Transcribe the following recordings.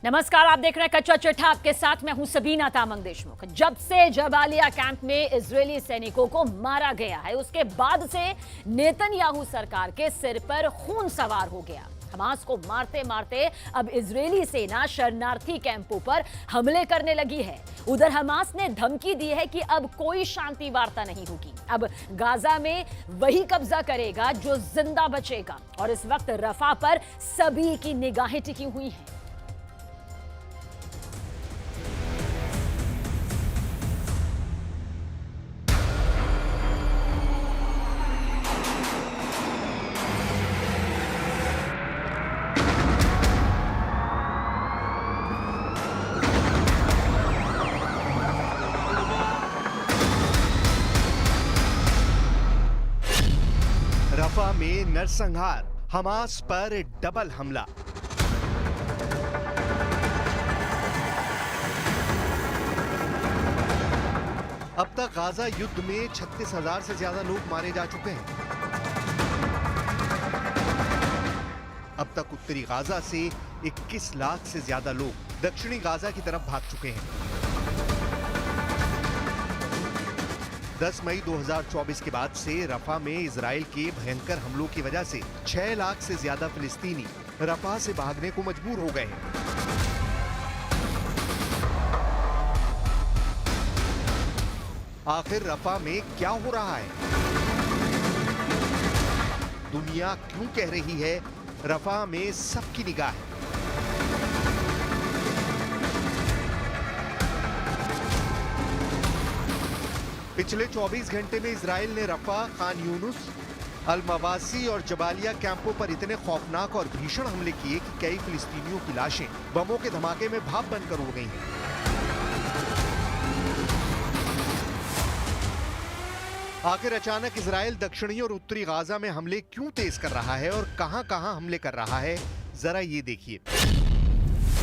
नमस्कार, आप देख रहे हैं कच्चा चिट्ठा। आपके साथ मैं हूं सबीना तामंग देशमुख। जब से जबालिया कैंप में इजरायली सैनिकों को मारा गया है, उसके बाद से नेतन्याहू सरकार के सिर पर खून सवार हो गया। हमास को मारते मारते अब इजरायली सेना शरणार्थी कैंपों पर हमले करने लगी है। उधर हमास ने धमकी दी है कि अब कोई शांति वार्ता नहीं होगी। अब गाजा में वही कब्जा करेगा जो जिंदा बचेगा। और इस वक्त रफा पर सभी की निगाहें टिकी हुई हैं। रफा में नरसंहार, हमास पर डबल हमला। अब तक गाजा युद्ध में 36,000 से ज्यादा लोग मारे जा चुके हैं। अब तक उत्तरी गाजा से 21 लाख से ज्यादा लोग दक्षिणी गाजा की तरफ भाग चुके हैं। 10 मई 2024 के बाद से रफा में इजराइल के भयंकर हमलों की वजह से 6 लाख से ज्यादा फिलिस्तीनी रफा से भागने को मजबूर हो गए हैं। आखिर रफा में क्या हो रहा है? दुनिया क्यों कह रही है रफा में सबकी निगाह है? पिछले 24 घंटे में इजराइल ने रफा, खान यूनुस, अल मवासी और जबालिया कैंपों पर इतने खौफनाक और भीषण हमले किए कि कई फिलिस्तीनियों की लाशें बमों के धमाके में भाप बनकर उड़ गई हैं। आखिर अचानक इजराइल दक्षिणी और उत्तरी गाजा में हमले क्यों तेज कर रहा है और कहां-कहां हमले कर रहा है, जरा ये देखिए।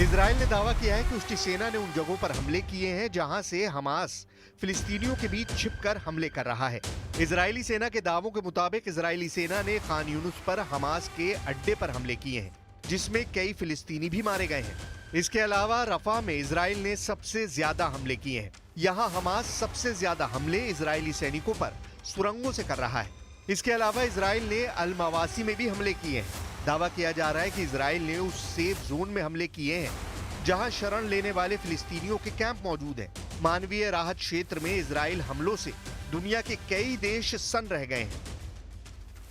इजराइल ने दावा किया है कि उसकी सेना ने उन जगहों पर हमले किए हैं जहां से हमास फिलिस्तीनियों के बीच छिपकर हमले कर रहा है। इजरायली सेना के दावों के मुताबिक इजरायली सेना ने खान यूनुस पर हमास के अड्डे पर हमले किए हैं, जिसमें कई फिलिस्तीनी भी मारे गए हैं। इसके अलावा रफा में इजराइल ने सबसे ज्यादा हमले किए हैं। यहाँ हमास सबसे ज्यादा हमले इजरायली सैनिकों पर सुरंगों से कर रहा है। इसके अलावा इजराइल ने अल मवासी में भी हमले किए हैं। दावा किया जा रहा है कि इजराइल ने उस सेफ जोन में हमले किए हैं जहां शरण लेने वाले फिलिस्तीनियों के कैंप मौजूद हैं। मानवीय राहत क्षेत्र में इजराइल हमलों से दुनिया के कई देश सन्न रह गए हैं।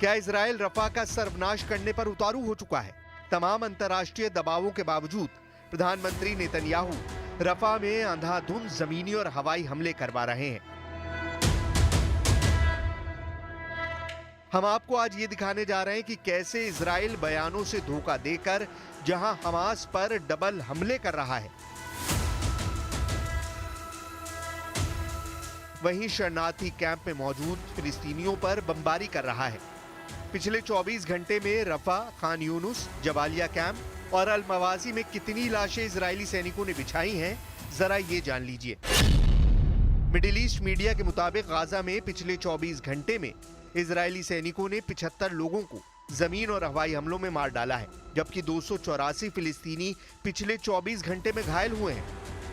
क्या इजराइल रफा का सर्वनाश करने पर उतारू हो चुका है? तमाम अंतर्राष्ट्रीय दबावों के बावजूद प्रधानमंत्री नेतन्याहू रफा में अंधाधुंध जमीनी और हवाई हमले करवा रहे हैं। हम आपको आज ये दिखाने जा रहे हैं कि कैसे इजराइल बयानों से धोखा देकर जहां हमास पर डबल हमले कर रहा है, वहीं शरणार्थी कैंप में मौजूद फिलिस्तीनियों पर बमबारी कर रहा है। पिछले 24 घंटे में रफा, खान यूनुस, जबालिया कैंप और अल मवासी में कितनी लाशें इजरायली सैनिकों ने बिछाई हैं, जरा ये जान लीजिए। मिडिल ईस्ट मीडिया के मुताबिक गाजा में पिछले 24 घंटे में इजरायली सैनिकों ने 75 लोगों को जमीन और हवाई हमलों में मार डाला है, जबकि 284 फिलिस्तीनी पिछले 24 घंटे में घायल हुए हैं।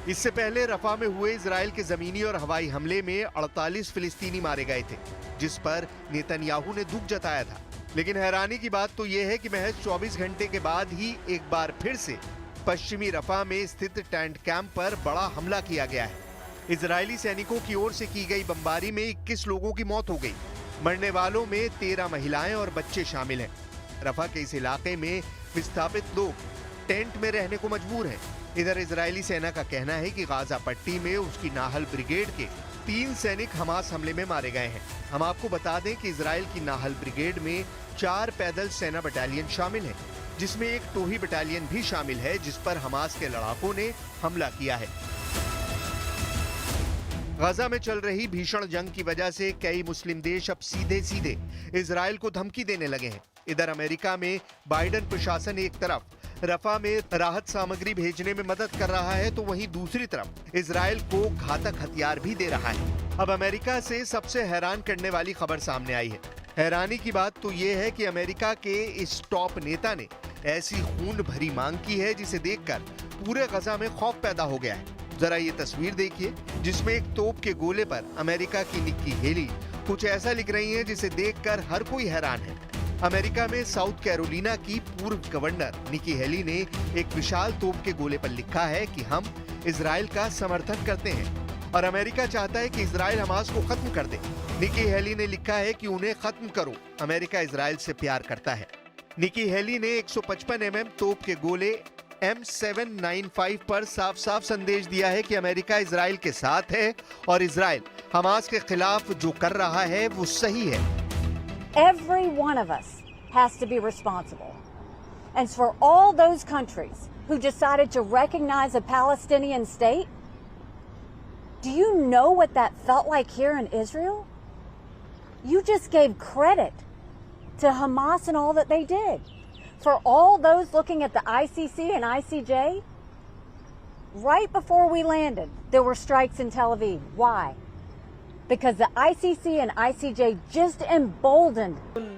इससे पहले रफा में हुए इजराइल के जमीनी और हवाई हमले में 48 फिलिस्तीनी मारे गए थे, जिस पर नेतन्याहू ने दुख जताया था। लेकिन हैरानी की बात तो यह है कि महज 24 घंटे के बाद ही एक बार फिर से पश्चिमी रफा में स्थित टेंट कैंप पर बड़ा हमला किया गया है। इजरायली सैनिकों की ओर से की गई बमबारी में 21 लोगों की मौत हो गई। मरने वालों में 13 महिलाएं और बच्चे शामिल हैं। रफा के इस इलाके में विस्थापित लोग टेंट में रहने को मजबूर हैं। इधर इजरायली सेना का कहना है कि गाजा पट्टी में उसकी नाहल ब्रिगेड के 3 सैनिक हमास हमले में मारे गए हैं। हम आपको बता दें कि इजराइल की नाहल ब्रिगेड में 4 पैदल सेना बटालियन शामिल हैं, जिसमें एक टोही बटालियन भी शामिल है, जिस पर हमास के लड़ाकों ने हमला किया है। गजा में चल रही भीषण जंग की वजह से कई मुस्लिम देश अब सीधे सीधे इजराइल को धमकी देने लगे हैं। इधर अमेरिका में बाइडेन प्रशासन एक तरफ रफा में राहत सामग्री भेजने में मदद कर रहा है, तो वहीं दूसरी तरफ इजराइल को घातक हथियार भी दे रहा है। अब अमेरिका से सबसे हैरान करने वाली खबर सामने आई है। हैरानी की बात तो ये है कि अमेरिका के इस टॉप नेता ने ऐसी खून भरी मांग की है जिसे देखकर पूरे गजा में खौफ पैदा हो गया है। जरा ये तस्वीर देखिए जिसमें एक तोप के गोले पर अमेरिका की निक्की हेली कुछ ऐसा लिख रही है जिसे देखकर हर कोई हैरान है। अमेरिका में साउथ कैरोलिना की पूर्व गवर्नर निक्की हेली ने एक विशाल तोप के गोले पर लिखा है कि हम इजराइल का समर्थन करते हैं और अमेरिका चाहता है कि इजराइल हमास को खत्म कर दे। निक्की हेली ने लिखा है कि उन्हें खत्म करो, अमेरिका इजराइल से प्यार करता है। निक्की हेली ने 155 mm तोप के गोले M795 पर साफ साफ संदेश दिया है कि अमेरिका इजराइल के साथ है और इजराइल हमास के खिलाफ जो कर रहा है वो सही है। Every one of us has to be responsible. And for all those countries who decided to recognize a Palestinian state, do you know what that felt like here in Israel? You just gave credit to Hamas and all that they did. For all those looking at the ICC and ICJ, right before we landed, there were strikes in Tel Aviv. Why? Because the ICC and ICJ just emboldened.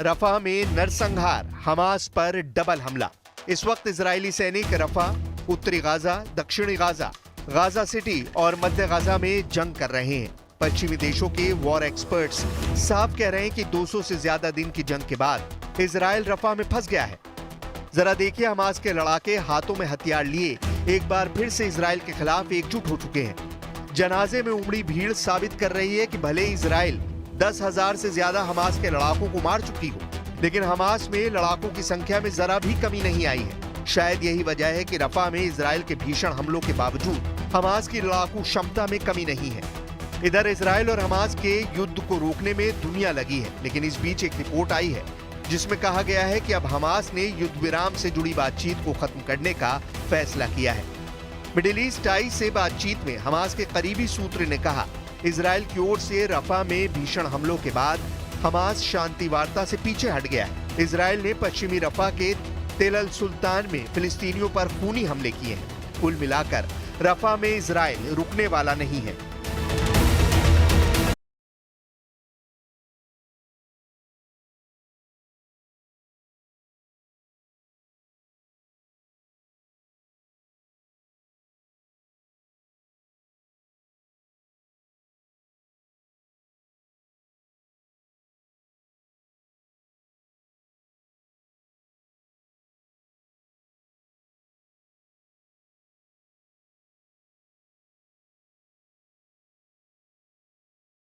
रफा में नरसंहार, Hamas पर double हमला। इस वक्त Israeli सैनिक रफा, उत्तरी Gaza, दक्षिणी Gaza, Gaza city और मध्य गाजा में जंग कर रहे हैं। पश्चिमी देशों के वॉर एक्सपर्ट्स साफ कह रहे हैं कि 200 से ज्यादा दिन की जंग के बाद इजराइल रफा में फंस गया है। जरा देखिए, हमास के लड़ाके हाथों में हथियार लिए एक बार फिर से इजराइल के खिलाफ एकजुट हो चुके हैं। जनाजे में उमड़ी भीड़ साबित कर रही है कि भले इजराइल 10,000 से ज्यादा हमास के लड़ाकों को मार चुकी हो, लेकिन हमास में लड़ाकों की संख्या में जरा भी कमी नहीं आई है। शायद यही वजह है कि रफा में इजराइल के भीषण हमलों के बावजूद हमास की लड़ाकू क्षमता में कमी नहीं है। इधर इजराइल और हमास के युद्ध को रोकने में दुनिया लगी है, लेकिन इस बीच एक रिपोर्ट आई है जिसमें कहा गया है कि अब हमास ने युद्ध विराम से जुड़ी बातचीत को खत्म करने का फैसला किया है। मिडिल ईस्ट आई से बातचीत में हमास के करीबी सूत्र ने कहा, इजराइल की ओर से रफा में भीषण हमलों के बाद हमास शांति वार्ता से पीछे हट गया है। इजराइल ने पश्चिमी रफा के तेल अल सुल्तान में फिलिस्तीनियों पर खूनी हमले किए हैं। कुल मिलाकर रफा में इजराइल रुकने वाला नहीं है।